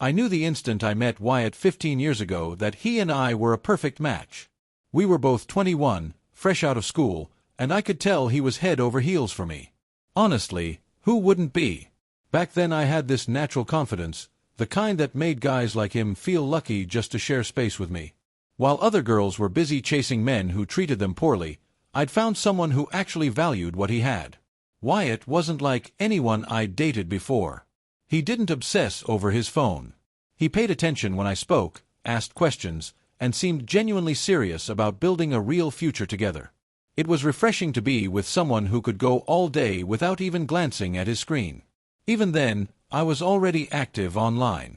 I knew the instant I met Wyatt 15 years ago that he and I were a perfect match. We were both 21, fresh out of school, and I could tell he was head over heels for me. Honestly, who wouldn't be? Back then I had this natural confidence, the kind that made guys like him feel lucky just to share space with me. While other girls were busy chasing men who treated them poorly, I'd found someone who actually valued what he had. Wyatt wasn't like anyone I'd dated before. He didn't obsess over his phone. He paid attention when I spoke, asked questions, and seemed genuinely serious about building a real future together. It was refreshing to be with someone who could go all day without even glancing at his screen. Even then, I was already active online.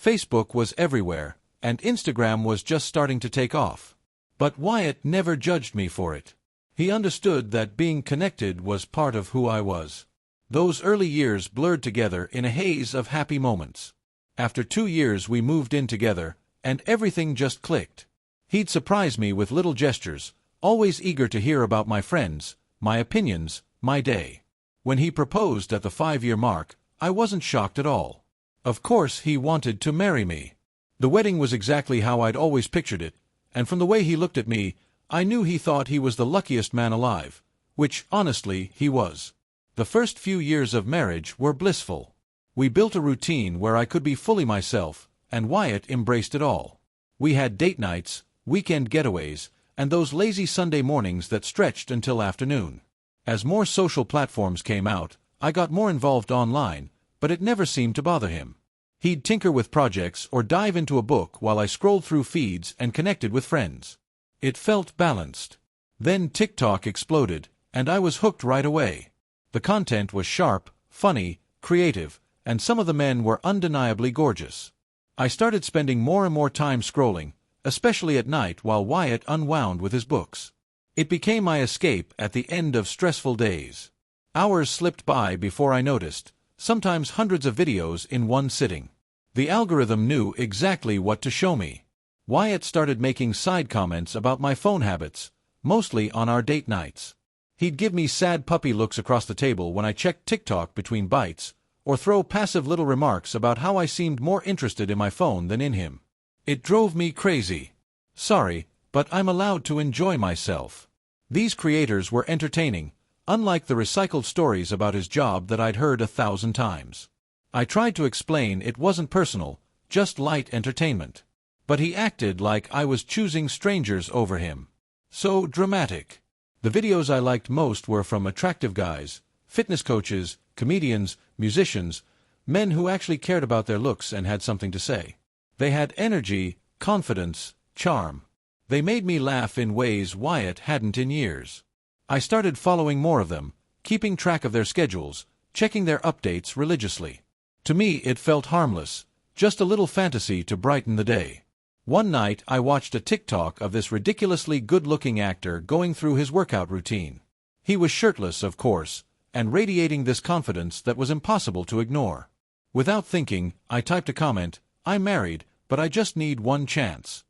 Facebook was everywhere, and Instagram was just starting to take off. But Wyatt never judged me for it. He understood that being connected was part of who I was. Those early years blurred together in a haze of happy moments. After 2 years we moved in together, and everything just clicked. He'd surprise me with little gestures, always eager to hear about my friends, my opinions, my day. When he proposed at the 5-year mark, I wasn't shocked at all. Of course he wanted to marry me. The wedding was exactly how I'd always pictured it, and from the way he looked at me, I knew he thought he was the luckiest man alive, which, honestly, he was. The first few years of marriage were blissful. We built a routine where I could be fully myself, and Wyatt embraced it all. We had date nights, weekend getaways, and those lazy Sunday mornings that stretched until afternoon. As more social platforms came out, I got more involved online, but it never seemed to bother him. He'd tinker with projects or dive into a book while I scrolled through feeds and connected with friends. It felt balanced. Then TikTok exploded, and I was hooked right away. The content was sharp, funny, creative, and some of the men were undeniably gorgeous. I started spending more and more time scrolling, especially at night while Wyatt unwound with his books. It became my escape at the end of stressful days. Hours slipped by before I noticed, sometimes hundreds of videos in one sitting. The algorithm knew exactly what to show me. Wyatt started making side comments about my phone habits, mostly on our date nights. He'd give me sad puppy looks across the table when I checked TikTok between bites, or throw passive little remarks about how I seemed more interested in my phone than in him. It drove me crazy. Sorry, but I'm allowed to enjoy myself. These creators were entertaining, unlike the recycled stories about his job that I'd heard 1,000 times. I tried to explain it wasn't personal, just light entertainment. But he acted like I was choosing strangers over him. So dramatic. The videos I liked most were from attractive guys, fitness coaches, comedians, musicians, men who actually cared about their looks and had something to say. They had energy, confidence, charm. They made me laugh in ways Wyatt hadn't in years. I started following more of them, keeping track of their schedules, checking their updates religiously. To me it felt harmless, just a little fantasy to brighten the day. One night I watched a TikTok of this ridiculously good-looking actor going through his workout routine. He was shirtless, of course, and radiating this confidence that was impossible to ignore. Without thinking, I typed a comment, "I'm married, but I just need one chance."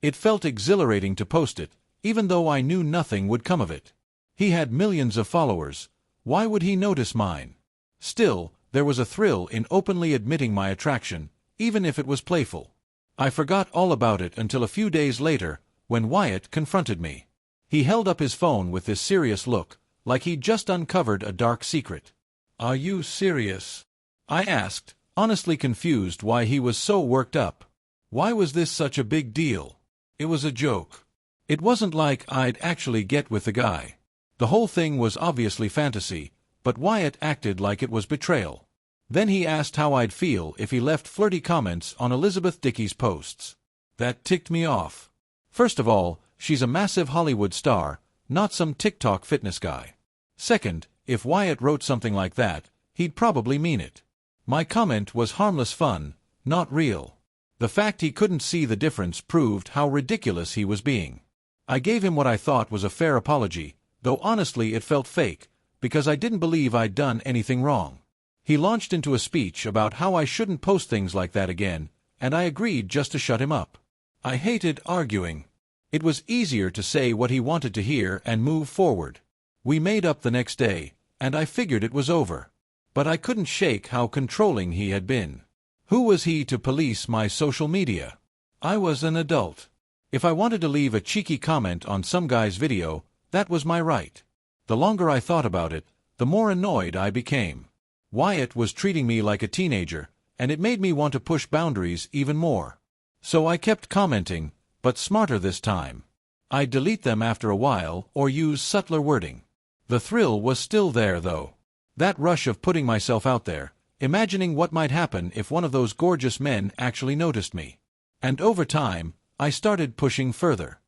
It felt exhilarating to post it, even though I knew nothing would come of it. He had millions of followers. Why would he notice mine? Still, there was a thrill in openly admitting my attraction, even if it was playful. I forgot all about it until a few days later, when Wyatt confronted me. He held up his phone with this serious look, like he'd just uncovered a dark secret. "Are you serious?" I asked, honestly confused why he was so worked up. Why was this such a big deal? It was a joke. It wasn't like I'd actually get with the guy. The whole thing was obviously fantasy, but Wyatt acted like it was betrayal. Then he asked how I'd feel if he left flirty comments on Elizabeth Dickie's posts. That ticked me off. First of all, she's a massive Hollywood star, not some TikTok fitness guy. Second, if Wyatt wrote something like that, he'd probably mean it. My comment was harmless fun, not real. The fact he couldn't see the difference proved how ridiculous he was being. I gave him what I thought was a fair apology, though honestly it felt fake, because I didn't believe I'd done anything wrong. He launched into a speech about how I shouldn't post things like that again, and I agreed just to shut him up. I hated arguing. It was easier to say what he wanted to hear and move forward. We made up the next day, and I figured it was over. But I couldn't shake how controlling he had been. Who was he to police my social media? I was an adult. If I wanted to leave a cheeky comment on some guy's video, that was my right. The longer I thought about it, the more annoyed I became. Wyatt was treating me like a teenager, and it made me want to push boundaries even more. So I kept commenting, but smarter this time. I'd delete them after a while or use subtler wording. The thrill was still there, though. That rush of putting myself out there, imagining what might happen if one of those gorgeous men actually noticed me. And over time, I started pushing further.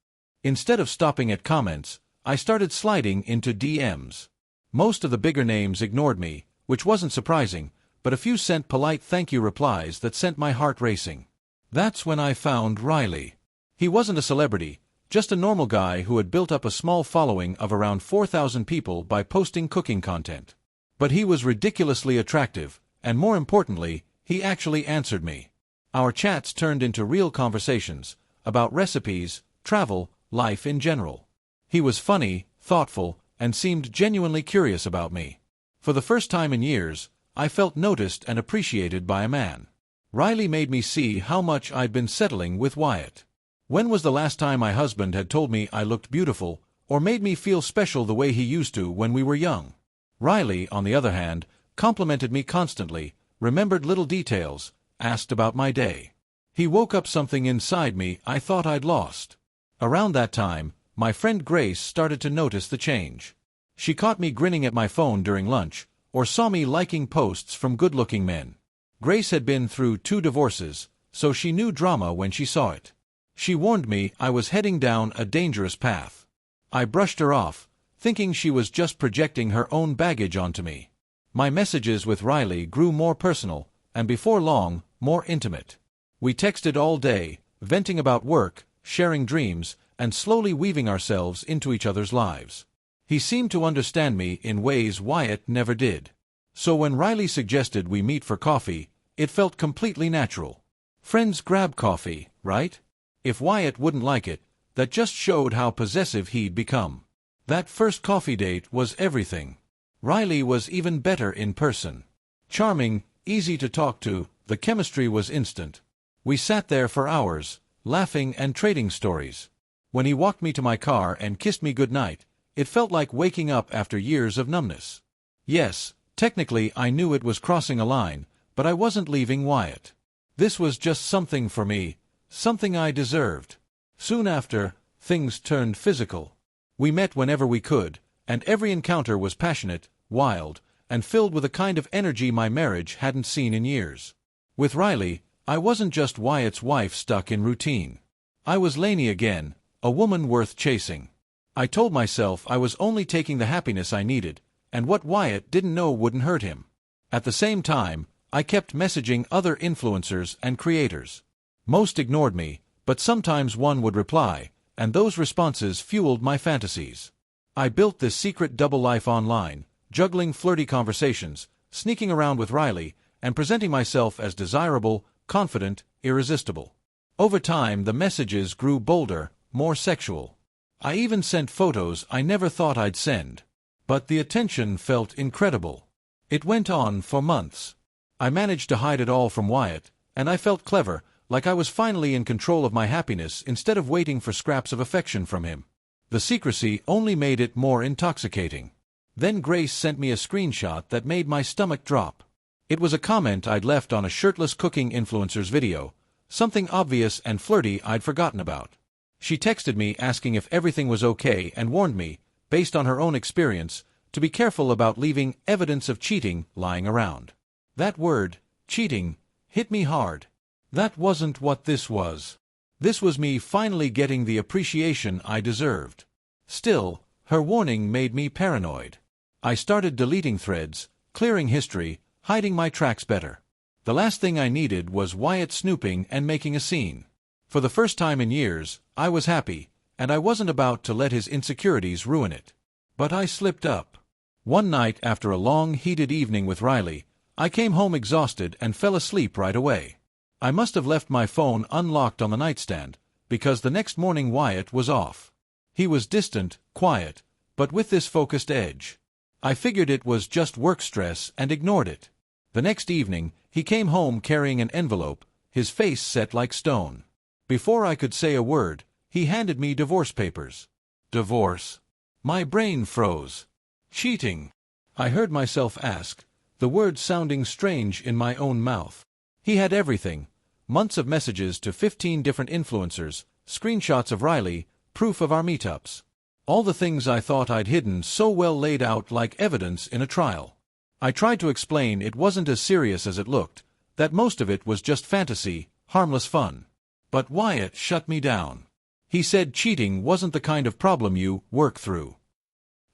Instead of stopping at comments, I started sliding into DMs. Most of the bigger names ignored me, which wasn't surprising, but a few sent polite thank you replies that sent my heart racing. That's when I found Riley. He wasn't a celebrity, just a normal guy who had built up a small following of around 4,000 people by posting cooking content. But he was ridiculously attractive, and more importantly, he actually answered me. Our chats turned into real conversations, about recipes, travel, life in general. He was funny, thoughtful, and seemed genuinely curious about me. For the first time in years, I felt noticed and appreciated by a man. Riley made me see how much I'd been settling with Wyatt. When was the last time my husband had told me I looked beautiful, or made me feel special the way he used to when we were young? Riley, on the other hand, complimented me constantly, remembered little details, asked about my day. He woke up something inside me I thought I'd lost. Around that time, my friend Grace started to notice the change. She caught me grinning at my phone during lunch, or saw me liking posts from good-looking men. Grace had been through 2 divorces, so she knew drama when she saw it. She warned me I was heading down a dangerous path. I brushed her off, thinking she was just projecting her own baggage onto me. My messages with Riley grew more personal, and before long, more intimate. We texted all day, venting about work, sharing dreams, and slowly weaving ourselves into each other's lives. He seemed to understand me in ways Wyatt never did. So when Riley suggested we meet for coffee, it felt completely natural. Friends grab coffee, right? If Wyatt wouldn't like it, that just showed how possessive he'd become. That first coffee date was everything. Riley was even better in person. Charming, easy to talk to, the chemistry was instant. We sat there for hours, laughing and trading stories. When he walked me to my car and kissed me goodnight, it felt like waking up after years of numbness. Yes, technically I knew it was crossing a line, but I wasn't leaving Wyatt. This was just something for me, something I deserved. Soon after, things turned physical. We met whenever we could, and every encounter was passionate, wild, and filled with a kind of energy my marriage hadn't seen in years. With Riley, I wasn't just Wyatt's wife stuck in routine. I was Lainey again, a woman worth chasing. I told myself I was only taking the happiness I needed, and what Wyatt didn't know wouldn't hurt him. At the same time, I kept messaging other influencers and creators. Most ignored me, but sometimes one would reply, and those responses fueled my fantasies. I built this secret double life online, juggling flirty conversations, sneaking around with Riley, and presenting myself as desirable, confident, irresistible. Over time, the messages grew bolder, more sexual. I even sent photos I never thought I'd send. But the attention felt incredible. It went on for months. I managed to hide it all from Wyatt, and I felt clever, like I was finally in control of my happiness instead of waiting for scraps of affection from him. The secrecy only made it more intoxicating. Then Grace sent me a screenshot that made my stomach drop. It was a comment I'd left on a shirtless cooking influencer's video, something obvious and flirty I'd forgotten about. She texted me asking if everything was okay and warned me, based on her own experience, to be careful about leaving evidence of cheating lying around. That word, cheating, hit me hard. That wasn't what this was. This was me finally getting the appreciation I deserved. Still, her warning made me paranoid. I started deleting threads, clearing history, hiding my tracks better. The last thing I needed was Wyatt snooping and making a scene. For the first time in years, I was happy, and I wasn't about to let his insecurities ruin it. But I slipped up. One night after a long, heated evening with Riley, I came home exhausted and fell asleep right away. I must have left my phone unlocked on the nightstand, because the next morning Wyatt was off. He was distant, quiet, but with this focused edge. I figured it was just work stress and ignored it. The next evening, He came home carrying an envelope, his face set like stone. Before I could say a word, he handed me divorce papers. Divorce? My brain froze. Cheating? I heard myself ask, the words sounding strange in my own mouth. He had everything. Months of messages to 15 different influencers, screenshots of Riley, proof of our meetups. All the things I thought I'd hidden so well laid out like evidence in a trial. I tried to explain it wasn't as serious as it looked, that most of it was just fantasy, harmless fun. But Wyatt shut me down. He said cheating wasn't the kind of problem you work through.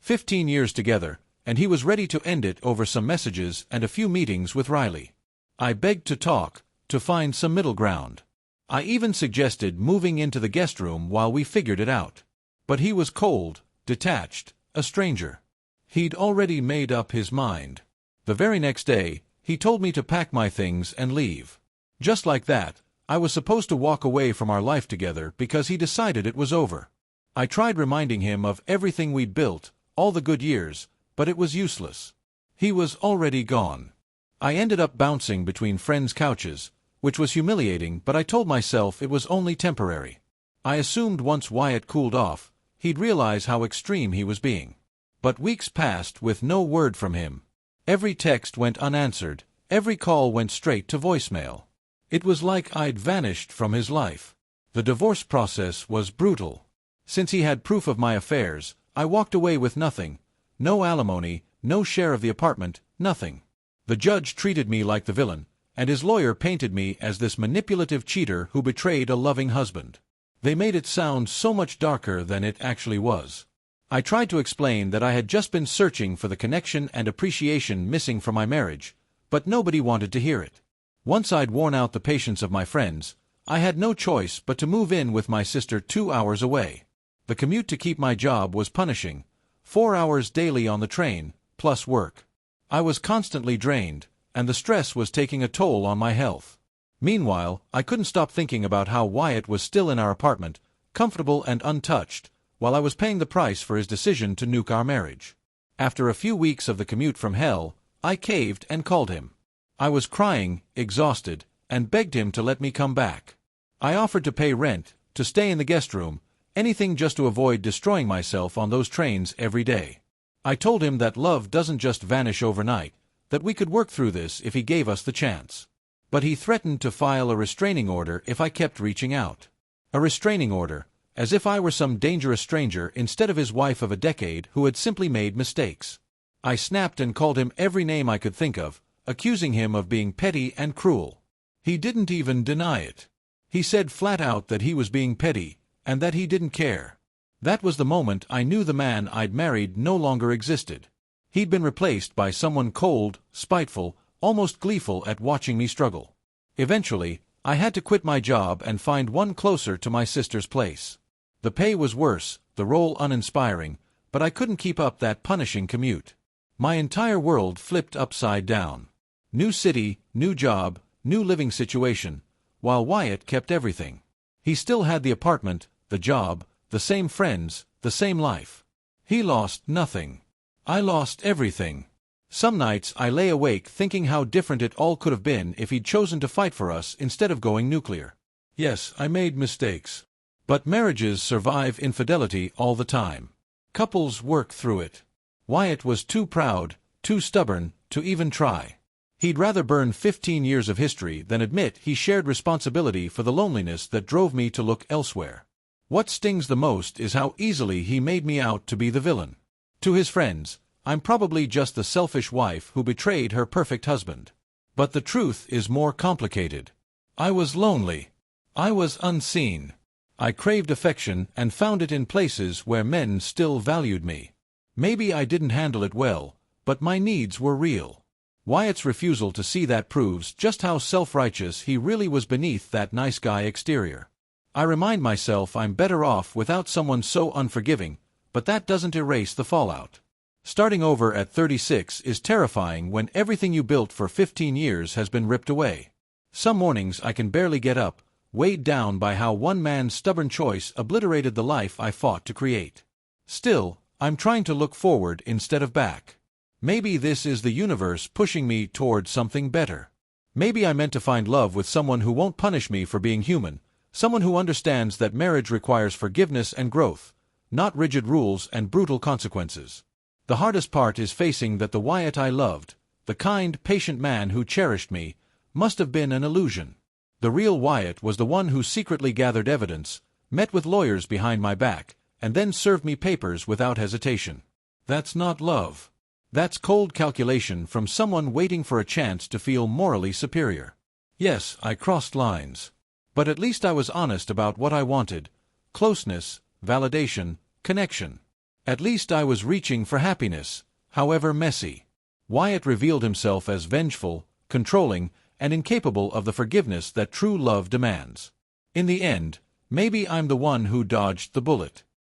15 years together, and he was ready to end it over some messages and a few meetings with Riley. I begged to talk, to find some middle ground. I even suggested moving into the guest room while we figured it out. But he was cold, detached, a stranger. He'd already made up his mind. The very next day, he told me to pack my things and leave. Just like that, I was supposed to walk away from our life together because he decided it was over. I tried reminding him of everything we'd built, all the good years, but it was useless. He was already gone. I ended up bouncing between friends' couches, which was humiliating, but I told myself it was only temporary. I assumed once Wyatt cooled off, he'd realize how extreme he was being. But weeks passed with no word from him. Every text went unanswered, every call went straight to voicemail. It was like I'd vanished from his life. The divorce process was brutal. Since he had proof of my affairs, I walked away with nothing. No alimony, no share of the apartment, nothing. The judge treated me like the villain, and his lawyer painted me as this manipulative cheater who betrayed a loving husband. They made it sound so much darker than it actually was. I tried to explain that I had just been searching for the connection and appreciation missing from my marriage, but nobody wanted to hear it. Once I'd worn out the patience of my friends, I had no choice but to move in with my sister 2 hours away. The commute to keep my job was punishing. 4 hours daily on the train, plus work. I was constantly drained, and the stress was taking a toll on my health. Meanwhile, I couldn't stop thinking about how Wyatt was still in our apartment, comfortable and untouched, while I was paying the price for his decision to nuke our marriage. After a few weeks of the commute from hell, I caved and called him. I was crying, exhausted, and begged him to let me come back. I offered to pay rent, to stay in the guest room, anything just to avoid destroying myself on those trains every day. I told him that love doesn't just vanish overnight, that we could work through this if he gave us the chance. But he threatened to file a restraining order if I kept reaching out. A restraining order, as if I were some dangerous stranger instead of his wife of a decade who had simply made mistakes. I snapped and called him every name I could think of, accusing him of being petty and cruel. He didn't even deny it. He said flat out that he was being petty, and that he didn't care. That was the moment I knew the man I'd married no longer existed. He'd been replaced by someone cold, spiteful, almost gleeful at watching me struggle. Eventually, I had to quit my job and find one closer to my sister's place. The pay was worse, the role uninspiring, but I couldn't keep up that punishing commute. My entire world flipped upside down. New city, new job, new living situation, while Wyatt kept everything. He still had the apartment, the job, the same friends, the same life. He lost nothing. I lost everything. Some nights I lay awake thinking how different it all could have been if he'd chosen to fight for us instead of going nuclear. Yes, I made mistakes. But marriages survive infidelity all the time. Couples work through it. Wyatt was too proud, too stubborn, to even try. He'd rather burn 15 years of history than admit he shared responsibility for the loneliness that drove me to look elsewhere. What stings the most is how easily he made me out to be the villain. To his friends, I'm probably just the selfish wife who betrayed her perfect husband. But the truth is more complicated. I was lonely. I was unseen. I craved affection and found it in places where men still valued me. Maybe I didn't handle it well, but my needs were real. Wyatt's refusal to see that proves just how self-righteous he really was beneath that nice guy exterior. I remind myself I'm better off without someone so unforgiving, but that doesn't erase the fallout. Starting over at 36 is terrifying when everything you built for 15 years has been ripped away. Some mornings I can barely get up, weighed down by how one man's stubborn choice obliterated the life I fought to create. Still, I'm trying to look forward instead of back. Maybe this is the universe pushing me toward something better. Maybe I meant to find love with someone who won't punish me for being human, someone who understands that marriage requires forgiveness and growth, not rigid rules and brutal consequences. The hardest part is facing that the Wyatt I loved, the kind, patient man who cherished me, must have been an illusion. The real Wyatt was the one who secretly gathered evidence, met with lawyers behind my back, and then served me papers without hesitation. That's not love. That's cold calculation from someone waiting for a chance to feel morally superior. Yes, I crossed lines. But at least I was honest about what I wanted: closeness, validation, connection. At least I was reaching for happiness, however messy. Wyatt revealed himself as vengeful, controlling, and incapable of the forgiveness that true love demands. In the end, maybe I'm the one who dodged the bullet.